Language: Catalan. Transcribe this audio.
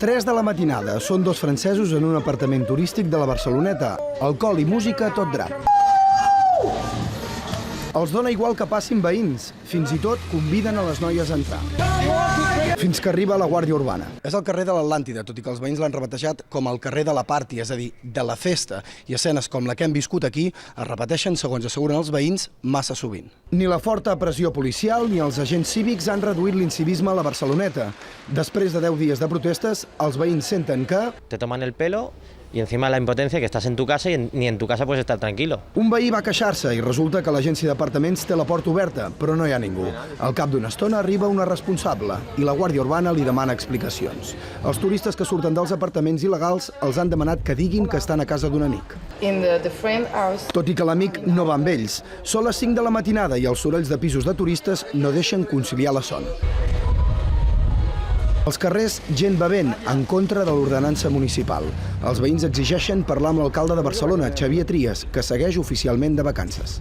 3 de la matinada. Són dos francesos en un apartament turístic de la Barceloneta. Alcohol i música a tot drap. Els dona igual que passin veïns. Fins i tot conviden a les noies a entrar. Fins que arriba la Guàrdia Urbana. És el carrer de l'Atlàntida, tot i que els veïns l'han rebatejat com el carrer de la party, és a dir, de la festa. I escenes com la que hem viscut aquí es repeteixen, segons asseguren els veïns, massa sovint. Ni la forta pressió policial ni els agents cívics han reduït l'incivisme a la Barceloneta. Després de 10 dies de protestes, els veïns senten que... Te toman el pelo y encima la impotencia que estás en tu casa y ni en tu casa puedes estar tranquilo. Un veí va queixar-se i resulta que l'agència d'apartaments té la porta oberta, però no hi ha ningú. Al cap d'una estona arriba una responsable i la Guàrdia Urbana li demana explicacions. Els turistes que surten dels apartaments il·legals els han demanat que diguin que estan a casa d'un amic. Tot i que l'amic no va amb ells. Són les 5 de la matinada i els sorolls de pisos de turistes no deixen conciliar la son. Als carrers, gent bevent, en contra de l'ordenança municipal. Els veïns exigeixen parlar amb l'alcalde de Barcelona, Xavier Trias, que segueix oficialment de vacances.